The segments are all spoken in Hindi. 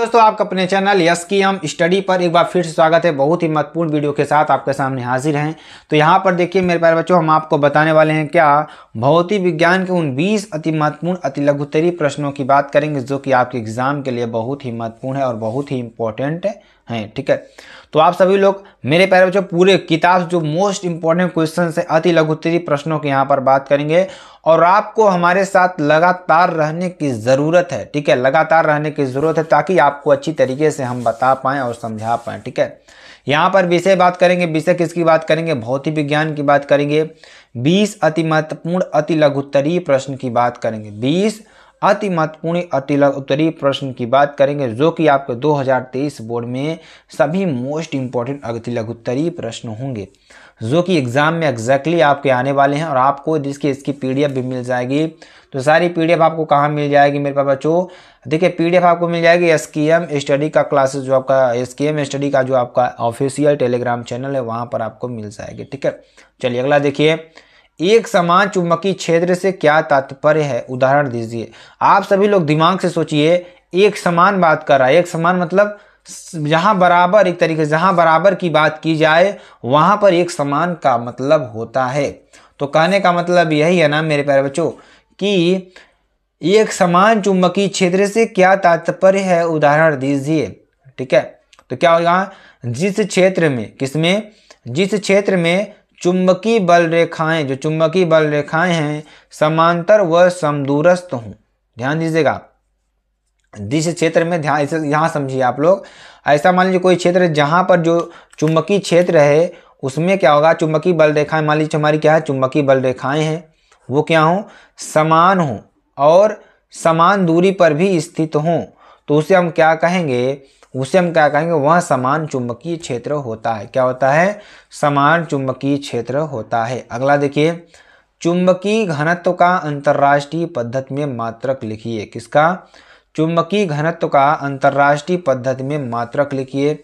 दोस्तों आपका अपने चैनल यस की हम स्टडी पर एक बार फिर से स्वागत है। बहुत ही महत्वपूर्ण वीडियो के साथ आपके सामने हाजिर हैं। तो यहाँ पर देखिए मेरे प्यारे बच्चों, हम आपको बताने वाले हैं क्या भौतिक विज्ञान के उन 20 अति महत्वपूर्ण अति लघुत्तरीय प्रश्नों की बात करेंगे जो कि आपके एग्जाम के लिए बहुत ही महत्वपूर्ण है और बहुत ही इंपॉर्टेंट है। ठीक है, तो आप सभी लोग मेरे प्यारे बच्चों पूरे किताब जो मोस्ट इंपॉर्टेंट क्वेश्चन है अति लघुत्तरीय प्रश्नों की यहाँ पर बात करेंगे और आपको हमारे साथ लगातार रहने की ज़रूरत है। ठीक है, लगातार रहने की ज़रूरत है ताकि आपको अच्छी तरीके से हम बता पाएँ और समझा पाएँ। ठीक है, यहाँ पर विषय बात करेंगे, विषय किसकी बात करेंगे? भौतिक विज्ञान की बात करेंगे। 20 अति महत्वपूर्ण अति लघुत्तरीय प्रश्न की बात करेंगे। 20 अति महत्वपूर्ण अति लघुत्तरीय प्रश्न की बात करेंगे जो कि आपके 2023 बोर्ड में सभी मोस्ट इंपॉर्टेंट अति लघुत्तरीय प्रश्न होंगे जो कि एग्जाम में एग्जैक्टली आपके आने वाले हैं और आपको इसकी पीडीएफ भी मिल जाएगी। तो सारी पीडीएफ आपको कहाँ मिल जाएगी मेरे पास बच्चों? देखिए पीडीएफ आपको मिल जाएगी एसकेएम स्टडी का क्लासेस, जो आपका एसकेएम स्टडी का जो आपका ऑफिशियल टेलीग्राम चैनल है वहाँ पर आपको मिल जाएगी। ठीक है, चलिए अगला देखिए, एक समान चुंबकीय क्षेत्र से क्या तात्पर्य है? उदाहरण दीजिए। आप सभी लोग दिमाग से सोचिए, एक समान बात कर रहा है। एक समान मतलब जहां बराबर, एक तरीके से जहां बराबर की बात की जाए वहां पर एक समान का मतलब होता है। तो कहने का मतलब यही है ना मेरे प्यारे बच्चों कि एक समान चुंबकीय क्षेत्र से क्या तात्पर्य है? उदाहरण दीजिए। ठीक है, तो क्या होगा? जिस क्षेत्र में, किसमें? जिस क्षेत्र में चुंबकीय बल रेखाएं, जो चुंबकीय बल रेखाएं हैं समांतर व समदूरस्थ हों। ध्यान दीजिएगा, जिस क्षेत्र में, ध्यान इसे यहाँ समझिए आप लोग। ऐसा मान लीजिए कोई क्षेत्र जहाँ पर जो चुंबकीय क्षेत्र है उसमें क्या होगा? चुंबकीय बल रेखाएं, मान लीजिए हमारी क्या है? चुंबकीय बल रेखाएं हैं, वो क्या हों? समान हों और समान दूरी पर भी स्थित हों। तो उसे हम क्या कहेंगे? उसे हम क्या कहेंगे? वह समान चुंबकीय क्षेत्र होता है। क्या होता है? समान चुंबकीय क्षेत्र होता है। अगला देखिए, चुंबकीय घनत्व का अंतर्राष्ट्रीय पद्धति में मात्रक लिखिए। किसका? चुंबकीय घनत्व का अंतर्राष्ट्रीय पद्धति में मात्रक लिखिए।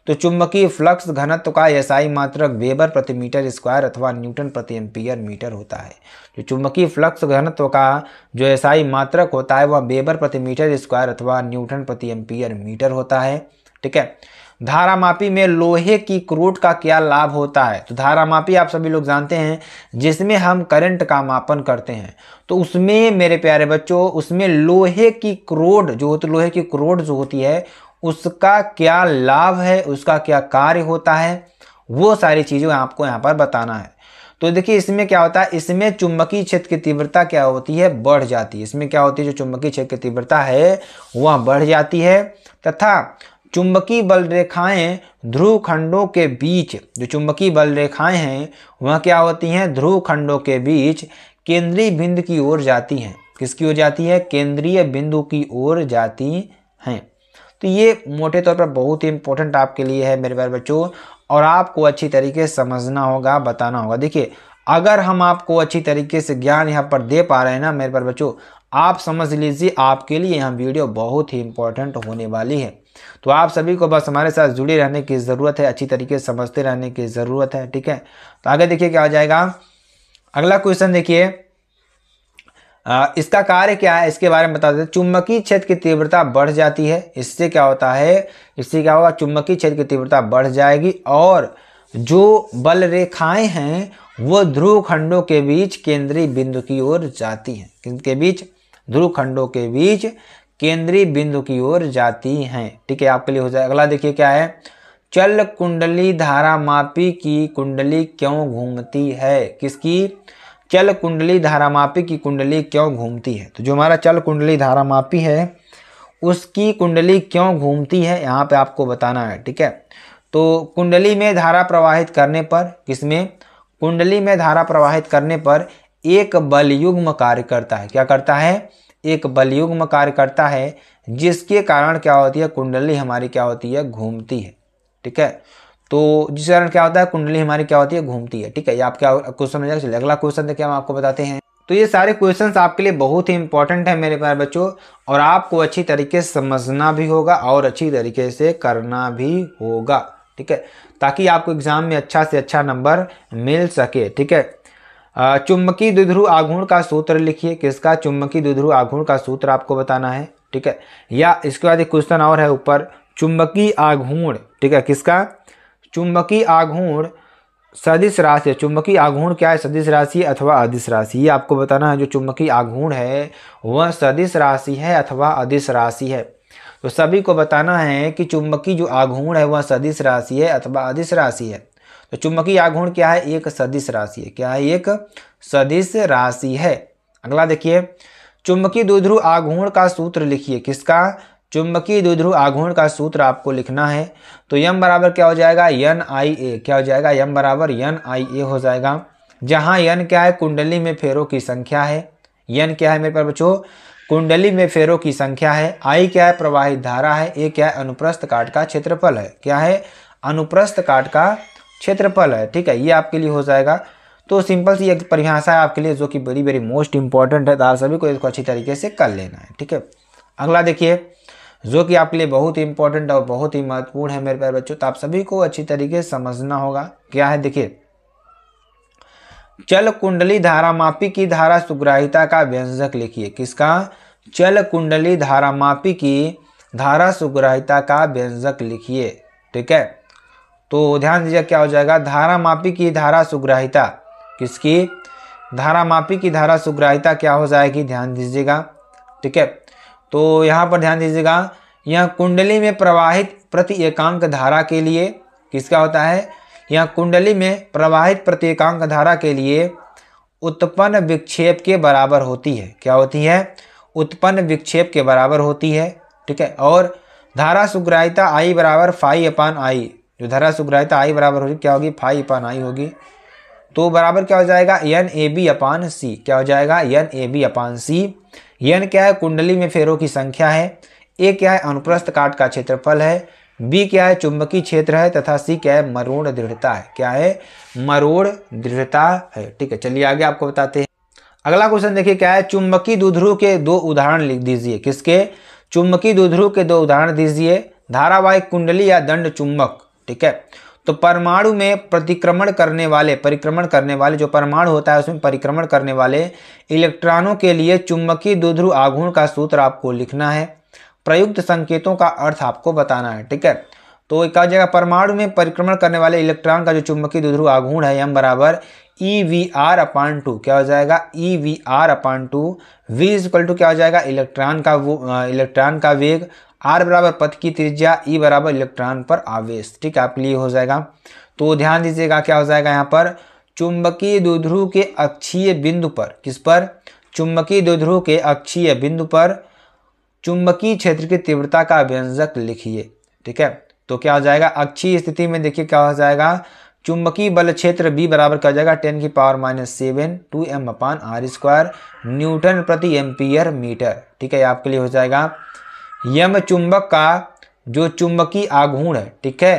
तो चुंबकीय फ्लक्स घनत्व का एसआई मात्रक वेबर प्रति मीटर स्क्वायर अथवा न्यूटन प्रति एम्पीयर मीटर होता है। जो चुंबकीय फ्लक्स घनत्व का जो एसआई मात्रक होता है वह वेबर प्रति मीटर स्क्वायर अथवा न्यूटन प्रति एम्पीयर मीटर होता है। ठीक है, धारामापी में लोहे की क्रोड का क्या लाभ होता है? तो धारामापी आप सभी लोग जानते हैं जिसमें हम करंट का मापन करते हैं। तो उसमें मेरे प्यारे बच्चों, उसमें लोहे की क्रोड जो होती, लोहे की क्रोड जो होती है उसका क्या लाभ है, उसका क्या कार्य होता है, वो सारी चीज़ें आपको यहाँ पर बताना है। तो देखिए इसमें क्या होता है, इसमें चुंबकीय क्षेत्र की तीव्रता क्या होती है? बढ़ जाती है। इसमें क्या होती है? जो चुंबकीय क्षेत्र की तीव्रता है वह बढ़ जाती है तथा चुंबकीय बल रेखाएं ध्रुव खंडों के बीच, जो चुंबकीय बल रेखाएं हैं वह क्या होती हैं? ध्रुव खंडों के बीच केंद्रीय बिंदु की ओर जाती हैं। किसकी ओर जाती है? केंद्रीय बिंदु की ओर जाती हैं। तो ये मोटे तौर पर बहुत ही इंपॉर्टेंट आपके लिए है मेरे प्यारे बच्चों और आपको अच्छी तरीके से समझना होगा, बताना होगा। देखिए अगर हम आपको अच्छी तरीके से ज्ञान यहाँ पर दे पा रहे हैं ना मेरे प्यारे बच्चों, आप समझ लीजिए आपके लिए यह वीडियो बहुत ही इंपॉर्टेंट होने वाली है। तो आप सभी को बस हमारे साथ जुड़े रहने की ज़रूरत है, अच्छी तरीके से समझते रहने की ज़रूरत है। ठीक है, तो आगे देखिए क्या हो जाएगा। अगला क्वेश्चन देखिए, इसका कार्य क्या है इसके बारे में बता देते। चुंबकीय क्षेत्र की तीव्रता बढ़ जाती है, इससे क्या होता है? इससे क्या होगा? चुंबकीय क्षेत्र की तीव्रता बढ़ जाएगी और जो बल रेखाएं हैं वो ध्रुव खंडों के बीच केंद्रीय बिंदु की ओर जाती हैं। किनके बीच? ध्रुव खंडों के बीच केंद्रीय बिंदु की ओर जाती हैं। ठीक है, आपके लिए हो जाए। अगला देखिए क्या है, चल कुंडली धारामापी की कुंडली क्यों घूमती है? किसकी? चल कुंडली धारामापी की कुंडली क्यों घूमती है? तो जो हमारा चल कुंडली धारामापी है उसकी कुंडली क्यों घूमती है यहाँ पे आपको बताना है। ठीक है, तो कुंडली में धारा प्रवाहित करने पर, किसमें? कुंडली में धारा प्रवाहित करने पर एक बलयुग्म कार्य करता है। क्या करता है? एक बलयुग्म कार्य करता है जिसके कारण क्या होती है? कुंडली हमारी क्या होती है? घूमती है। ठीक है, तो जिस कारण क्या होता है? कुंडली हमारी क्या होती है? घूमती है। ठीक है, ये आप क्या क्वेश्चन समझ चलिए अगला क्वेश्चन देखिए हम आपको बताते हैं। तो ये सारे क्वेश्चंस आपके लिए बहुत ही इंपॉर्टेंट है मेरे प्यारे बच्चों और आपको अच्छी तरीके से समझना भी होगा और अच्छी तरीके से करना भी होगा। ठीक है, ताकि आपको एग्जाम में अच्छा से अच्छा नंबर मिल सके। ठीक है, चुंबकीय द्विध्रुव आघूर्ण का सूत्र लिखिए। किसका? चुंबकीय द्विध्रुव आघूर्ण का सूत्र आपको बताना है। ठीक है। या इसके बाद एक क्वेश्चन और है ऊपर, चुंबकीय आघूर्ण, ठीक है, किसका, चुंबकीय आघूर्ण सदिश राशि। चुंबकीय आघूर्ण क्या है, सदिश राशि अथवा अदिश राशि, ये आपको बताना है। जो चुंबकीय आघूर्ण है वह सदिश राशि है अथवा अदिश राशि है। तो सभी को बताना है कि चुंबकीय जो आघूर्ण है वह सदिश राशि है अथवा अदिश राशि है। तो चुंबकीय आघूर्ण क्या है, एक सदिश राशि है। क्या है, एक सदिश राशि है। अगला देखिए, चुंबकीय द्विध्रुव आघूर्ण का सूत्र लिखिए। किसका, चुंबकीय द्विध्रुव आघूर्ण का सूत्र आपको लिखना है। तो यम बराबर क्या हो जाएगा, यन आई ए। क्या हो जाएगा, यम बराबर यन आई ए हो जाएगा। जहां यन क्या है, कुंडली में फेरों की संख्या है। यन क्या है मेरे पास बच्चों, कुंडली में फेरों की संख्या है। आई क्या है, प्रवाहित धारा है। ए क्या है, अनुप्रस्थ काट का क्षेत्रफल है। क्या है, अनुप्रस्थ काट का क्षेत्रफल है। ठीक है, ये आपके लिए हो जाएगा। तो सिंपल सी एक परिभाषा है आपके लिए जो कि वेरी वेरी मोस्ट इंपॉर्टेंट है। तो आप सभी को इसको अच्छी तरीके से कर लेना है। ठीक है, अगला देखिए जो कि आपके लिए बहुत ही इंपॉर्टेंट और बहुत ही महत्वपूर्ण है मेरे प्यारे बच्चों, तो आप सभी को अच्छी तरीके से समझना होगा। क्या है, देखिए, चल कुंडली धारामापी की धारा सुग्राहिता का व्यंजक लिखिए। किसका, चल कुंडली धारामापी की धारा सुग्राहिता का व्यंजक लिखिए। ठीक है, तो ध्यान दीजिए क्या हो जाएगा, धारामापी की धारा सुग्राहिता। किसकी, धारामापी की धारा सुग्राहिता क्या हो जाएगी, ध्यान दीजिएगा। ठीक है, तो यहाँ पर ध्यान दीजिएगा, यह कुंडली में प्रवाहित प्रति एकांक धारा के लिए किसका होता है, यह कुंडली में प्रवाहित प्रति एकांक धारा के लिए उत्पन्न विक्षेप के बराबर होती है। क्या होती है, उत्पन्न विक्षेप के बराबर होती है। ठीक है, और धारा सुग्राहिता आई बराबर फाई अपान आई। जो धारा सुग्राहिता आई बराबर होगी क्या होगी, फाई अपान आई होगी। तो बराबर क्या हो जाएगा, एन ए बी अपान सी। क्या हो जाएगा, N A B upon C. N क्या है, कुंडली में फेरों की संख्या है। ए क्या है, अनुप्रस्थ काट का क्षेत्रफल है। बी क्या है, चुंबकीय क्षेत्र है। तथा सी क्या है, मरोड़ दृढ़ता है। क्या है, मरोड़ दृढ़ता है। ठीक है, चलिए आगे आपको बताते हैं। अगला क्वेश्चन देखिए क्या है, चुंबकीय द्विध्रुव के दो उदाहरण लिख दीजिए। किसके, चुंबकीय द्विध्रुव के दो उदाहरण दीजिए। धारावाहिक कुंडली या दंड चुंबक। ठीक है, तो परमाणु में परिक्रमण करने वाले जो परमाणु होता है उसमें परिक्रमण करने वाले इलेक्ट्रॉनों के लिए चुंबकीय द्विध्रुव आघूर्ण का सूत्र आपको लिखना है। प्रयुक्त संकेतों का अर्थ आपको बताना है। ठीक है, तो क्या हो जाएगा, परमाणु में परिक्रमण करने वाले इलेक्ट्रॉन का जो चुंबकीय द्विध्रुव आघूर्ण है एम बराबर EV/2। क्या हो जाएगा, EV/2। V इक्वल टू क्या हो जाएगा, इलेक्ट्रॉन का वेग। R बराबर पथ की त्रिज्या, E बराबर इलेक्ट्रॉन पर आवेश। ठीक है, आपके लिए हो जाएगा। तो ध्यान दीजिएगा क्या हो जाएगा, यहाँ पर चुंबकीय द्विध्रुव के अक्षीय बिंदु पर, किस पर, चुंबकीय द्विध्रुव के अक्षीय बिंदु पर चुंबकीय क्षेत्र की तीव्रता का व्यंजक लिखिए। ठीक है, तो क्या हो जाएगा, अक्षीय स्थिति में देखिए क्या हो जाएगा, चुंबकीय बल क्षेत्र B बराबर क्या हो जाएगा, 10⁻⁷ 2m/r² न्यूटन प्रति एम्पियर मीटर। ठीक है, आपके लिए हो जाएगा। यम चुंबक का जो चुंबकीय आघूर्ण है, ठीक है,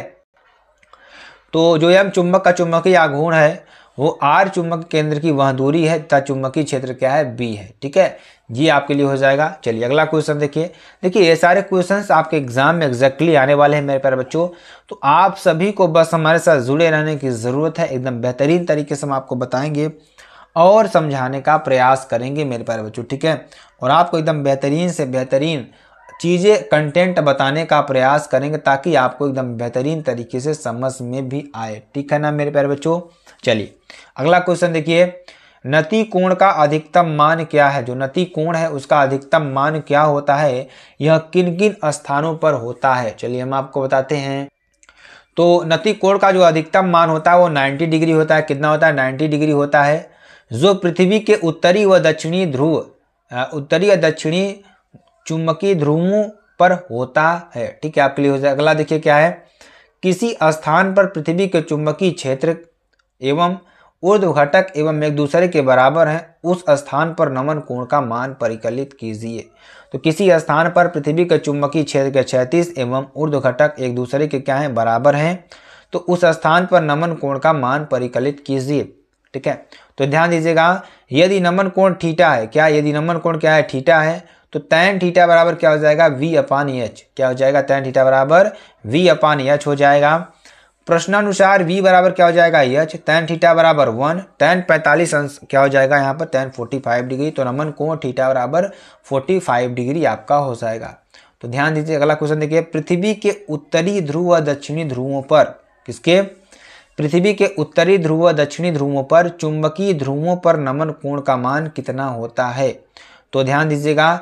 तो जो यम चुंबक का चुंबकीय आघूर्ण है वो R चुंबक केंद्र की वह दूरी है तथा चुंबकीय क्षेत्र क्या है, B है। ठीक है, ये आपके लिए हो जाएगा। चलिए अगला क्वेश्चन देखिए। देखिए ये सारे क्वेश्चंस आपके एग्जाम में एग्जैक्टली आने वाले हैं मेरे प्यारे बच्चों, तो आप सभी को बस हमारे साथ जुड़े रहने की ज़रूरत है। एकदम बेहतरीन तरीके से हम आपको बताएंगे और समझाने का प्रयास करेंगे मेरे प्यारे बच्चों। ठीक है, और आपको एकदम बेहतरीन से बेहतरीन चीज़ें कंटेंट बताने का प्रयास करेंगे ताकि आपको एकदम बेहतरीन तरीके से समझ में भी आए। ठीक है ना मेरे प्यारे बच्चों। चलिए अगला क्वेश्चन देखिए, नति कोण का अधिकतम मान क्या है। जो नति कोण है उसका अधिकतम मान क्या होता है, यह किन किन स्थानों पर होता है, चलिए हम आपको बताते हैं। तो नति कोण का जो अधिकतम मान होता है वो 90 डिग्री होता है। कितना होता है, 90 डिग्री होता है, जो पृथ्वी के उत्तरी व दक्षिणी ध्रुव, उत्तरी व दक्षिणी चुंबकीय ध्रुवों पर होता है। ठीक है, आपके लिए हो जाए। अगला देखिए क्या है, किसी स्थान पर पृथ्वी के चुंबकीय क्षेत्र एवं ऊर्ध्व घटक एवं एक दूसरे के बराबर हैं, उस स्थान पर नमन कोण का मान परिकलित कीजिए। तो किसी स्थान पर पृथ्वी के चुंबकीय क्षेत्र के क्षैतिज एवं ऊर्ध्व घटक एक दूसरे के क्या हैं, बराबर हैं, तो उस स्थान पर नमन कोण का मान परिकलित कीजिए। ठीक है, तो ध्यान दीजिएगा, यदि नमन कोण थीटा है, क्या यदि नमन कोण क्या है, थीटा है, तो tan थीटा बराबर क्या हो जाएगा, V/H। क्या हो जाएगा, tan थीटा बराबर V/H हो जाएगा। प्रश्नानुसार v बराबर क्या हो जाएगा h, tan थीटा बराबर 1, tan 45 अंश क्या हो जाएगा यहाँ पर tan 45 डिग्री। तो नमन कोण थीटा बराबर 45 डिग्री आपका हो जाएगा। तो ध्यान दीजिए अगला क्वेश्चन देखिए, पृथ्वी के उत्तरी ध्रुव व दक्षिणी ध्रुवों पर, किसके, पृथ्वी के उत्तरी ध्रुव व दक्षिणी ध्रुवों पर चुंबकीय ध्रुवों पर नमन कोण का मान कितना होता है। तो ध्यान दीजिएगा,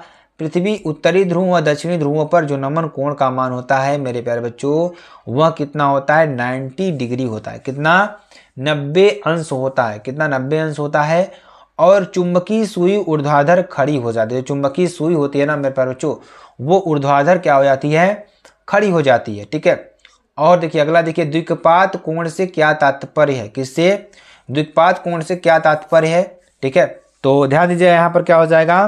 पृथ्वी उत्तरी ध्रुव व दक्षिणी ध्रुवों पर जो नमन कोण का मान होता है मेरे प्यारे बच्चों, वह कितना होता है 90 डिग्री होता है। कितना, 90 अंश होता है। कितना, 90 अंश होता है। और चुंबकीय सुई ऊर्ध्वाधर खड़ी हो जाती है। चुंबकीय सुई होती है ना मेरे प्यारे बच्चों, वो ऊर्ध्वाधर क्या हो जाती है, खड़ी हो जाती है। ठीक है। और देखिए अगला देखिए, द्विपात कोण से क्या तात्पर्य है, किससे, द्विपात कोण से क्या तात्पर्य है। ठीक है। तो ध्यान दीजिए यहाँ पर क्या हो जाएगा,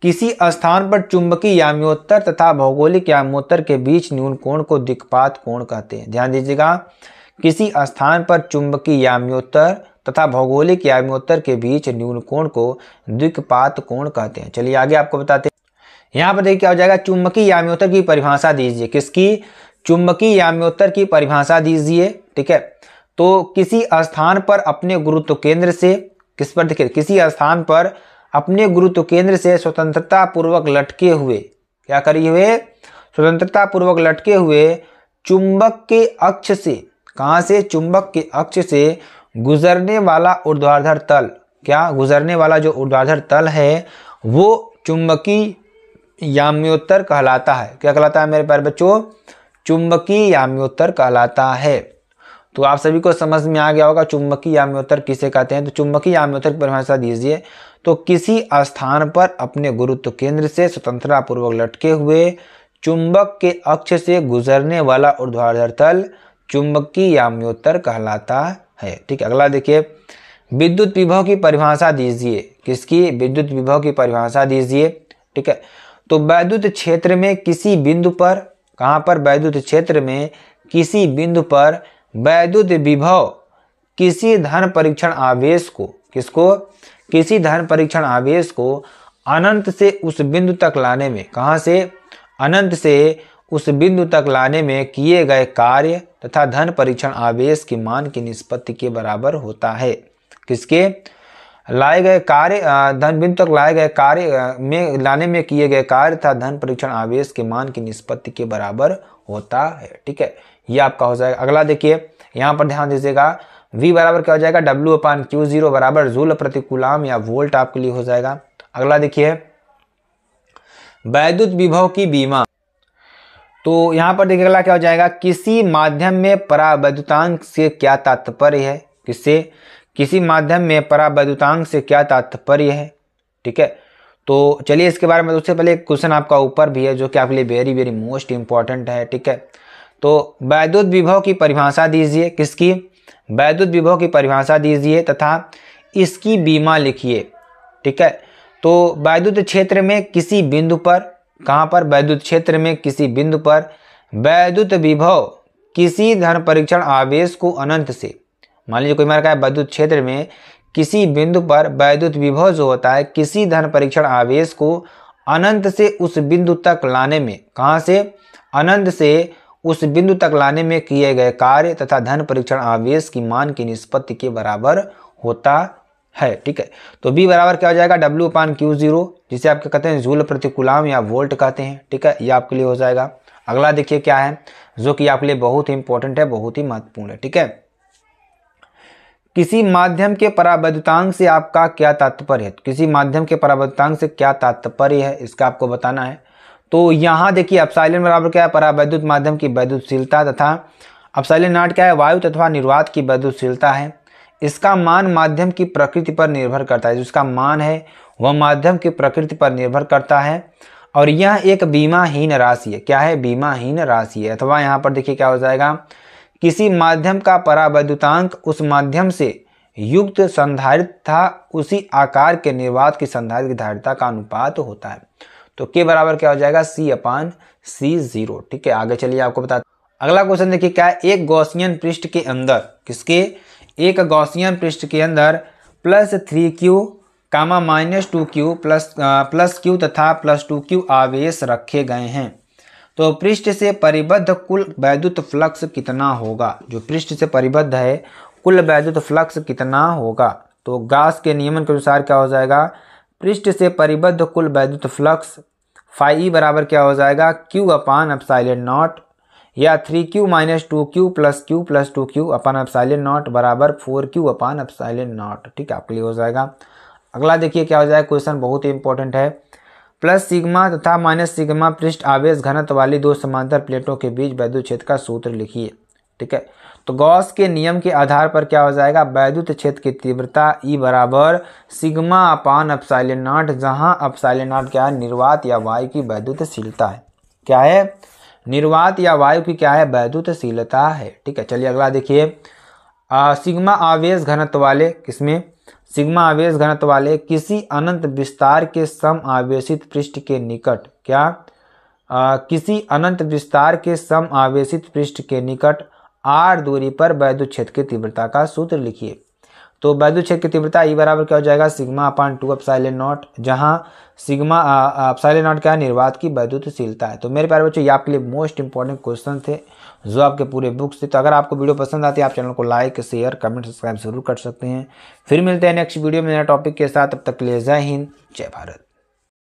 किसी स्थान पर चुंबकीय याम्योत्तर तथा भौगोलिक याम्योत्तर के बीच न्यून कोण को द्विपात कोण कहते हैं। ध्यान दीजिएगा, किसी स्थान पर चुंबकीय याम्योत्तर तथा भौगोलिक याम्योत्तर के बीच न्यून कोण को द्विपात कोण कहते हैं। चलिए आगे आपको बताते हैं। यहाँ पर देखिए क्या हो जाएगा, चुंबकीय याम्योत्तर की परिभाषा दीजिए। किसकी, चुंबकीय याम्योत्तर की परिभाषा दीजिए। ठीक है। तो किसी स्थान पर अपने गुरुत्व केंद्र से, किस पर देखिए, किसी स्थान पर अपने गुरुत्व केंद्र से स्वतंत्रता पूर्वक लटके हुए, क्या करिए हुए, स्वतंत्रता पूर्वक लटके हुए चुंबक के अक्ष से, कहां से, चुंबक के अक्ष से गुजरने वाला ऊर्ध्वाधर तल, क्या, गुजरने वाला जो ऊर्ध्वाधर तल है वो चुंबकीय याम्योत्तर कहलाता है। क्या कहलाता है मेरे प्यारे बच्चों, चुंबकीय याम्योत्तर कहलाता है। तो आप सभी को समझ में आ गया होगा चुंबकीय याम्योत्तर किसे कहते हैं। तो चुंबकीय याम्योत्तर की परिभाषा दीजिए। तो किसी स्थान पर अपने गुरुत्व केंद्र से स्वतंत्रता पूर्वक लटके हुए चुंबक के अक्ष से गुजरने वाला ऊर्ध्वाधर तल चुंबकीय याम्योत्तर कहलाता है। ठीक है। अगला देखिए, विद्युत विभव की परिभाषा दीजिए। किसकी, विद्युत विभव की परिभाषा दीजिए। ठीक है। तो वैद्युत क्षेत्र में किसी बिंदु पर, कहां पर, वैद्युत क्षेत्र में किसी बिंदु पर वैद्युत विभव किसी धन परीक्षण आवेश को, किसको, किसी धन परीक्षण आवेश को अनंत से उस बिंदु तक लाने में, कहां से, अनंत से उस बिंदु तक लाने में किए गए कार्य तथा धन परीक्षण आवेश के मान की निष्पत्ति के बराबर होता है। किसके, लाए गए कार्य, धन बिंदु तक लाए गए कार्य में लाने में किए गए कार्य तथा धन परीक्षण आवेश के मान की निष्पत्ति के बराबर होता है। ठीक है। ये आपका हो जाएगा। अगला देखिए यहाँ पर ध्यान दीजिएगा, V बराबर क्या हो जाएगा, W/Q0 बराबर जूल प्रति कूलाम या वोल्ट आपके लिए हो जाएगा। अगला देखिए, वैद्युत विभव की बीमा। तो यहाँ पर देखिए अगला क्या हो जाएगा, किसी माध्यम में परावैद्युतांक से क्या तात्पर्य है। किससे, किसी माध्यम में परावैद्युतांक से क्या तात्पर्य है। ठीक है। तो चलिए इसके बारे में, उससे पहले एक क्वेश्चन आपका ऊपर भी है जो कि आपके लिए वेरी वेरी मोस्ट इंपॉर्टेंट है। ठीक है। तो वैद्युत विभव की परिभाषा दीजिए। किसकी, वैद्युत विभव की परिभाषा दीजिए तथा इसकी बीमा लिखिए। ठीक है। तो वैद्युत क्षेत्र में किसी बिंदु पर, कहां पर, वैद्युत क्षेत्र में किसी बिंदु पर वैद्युत विभव किसी धन परीक्षण आवेश को अनंत से, मान लीजिए कोई मार का है, वैद्युत क्षेत्र में किसी बिंदु पर वैद्युत विभव जो होता है किसी धन परीक्षण आवेश को अनंत से उस बिंदु तक लाने में, कहां से, अनंत से उस बिंदु तक लाने में किए गए कार्य तथा धन परीक्षण आवेश की मान की निष्पत्ति के बराबर होता है। ठीक है। तो B बराबर क्या हो जाएगा, W/Q0, जिसे आपके कहते हैं जूल प्रति कूलाम या वोल्ट कहते हैं। ठीक है। ये आपके लिए हो जाएगा। अगला देखिए क्या है, जो कि आपके लिए बहुत ही इंपॉर्टेंट है, बहुत ही महत्वपूर्ण है। ठीक है। किसी माध्यम के परावैद्युतांक से आपका क्या तात्पर्य है। किसी माध्यम के परावैद्युतांक से क्या तात्पर्य है, इसका आपको बताना है। तो यहाँ देखिए एप्सिलॉन बराबर क्या है, परावैद्युत माध्यम की वैद्युतशीलता तथा एप्सिलॉन नॉट क्या है, वायु तथा निर्वात की वैद्युतशीलता है। इसका मान माध्यम की प्रकृति पर निर्भर करता है। जिसका मान है वह माध्यम की प्रकृति पर निर्भर करता है और यह एक बीमाहीन राशि है। क्या है, बीमाहीन राशि है। अथवा यहाँ पर देखिए क्या हो जाएगा, किसी माध्यम का परावैद्युतांक उस माध्यम से युक्त संधारित्र तथा उसी आकार के निर्वात की संधारित्र की धारिता का अनुपात होता है। तो के बराबर क्या हो जाएगा, C/C0। ठीक है। आगे चलिए आपको बता, अगला क्वेश्चन देखिए क्या है, एक गॉसियन पृष्ठ के अंदर, किसके, एक गॉसियन पृष्ठ के अंदर +3Q, -2Q, +Q तथा +2Q आवेश रखे गए हैं। तो पृष्ठ से परिबद्ध कुल वैद्युत फ्लक्स कितना होगा? जो पृष्ठ से परिबद्ध है कुल वैद्युत फ्लक्स कितना होगा? तो गॉस के नियमन के अनुसार क्या हो जाएगा? पृष्ठ से परिबद्ध कुल वैद्युत फ्लक्स फाई बराबर क्या हो जाएगा? Q अपान एप्सिलॉन नॉट या 3Q minus 2Q plus Q plus 2Q upon epsilon not बराबर 4Q अपान एप्सिलॉन नॉट। ठीक है, आपके लिए हो जाएगा। अगला देखिए क्या हो जाएगा, क्वेश्चन बहुत ही इंपॉर्टेंट है। प्लस सिग्मा तथा माइनस सिग्मा पृष्ठ आवेश घनत्व वाली दो समांतर प्लेटों के बीच वैद्युत क्षेत्र का सूत्र लिखिए। ठीक है, तो गॉस के नियम के आधार पर क्या हो जाएगा? वैद्युत क्षेत्र की तीव्रता E बराबर सिग्मा अपान एप्सिलॉन नॉट, जहां एप्सिलॉन नॉट क्या है? निर्वात या वायु की वैद्युतशीलता है। क्या है? निर्वात या वायु की क्या है? वैद्युतशीलता है। ठीक है, चलिए अगला देखिए। सिग्मा आवेश घनत्व वाले किसमें? सिग्मा आवेश घनत्व वाले किसी अनंत विस्तार के सम आवेशित पृष्ठ के निकट क्या? किसी अनंत विस्तार के सम आवेशित पृष्ठ के निकट r दूरी पर वैद्युत क्षेत्र की तीव्रता का सूत्र लिखिए। तो वैद्युत क्षेत्र की तीव्रता E बराबर क्या हो जाएगा? सिग्मा अपान 2 एप्सिलॉन नॉट, जहां सिग्मा एप्सिलॉन नॉट क्या है? निर्वात की वैद्युतशीलता है। तो मेरे प्यारे बच्चों, ये आपके लिए मोस्ट इंपॉर्टेंट क्वेश्चन थे जो आपके पूरे बुक्स थे। तो अगर आपको वीडियो पसंद आती है आप चैनल को लाइक शेयर कमेंट सब्सक्राइब जरूर कर सकते हैं। फिर मिलते हैं नेक्स्ट वीडियो में नए टॉपिक के साथ। तब तक के लिए जय हिंद जय भारत।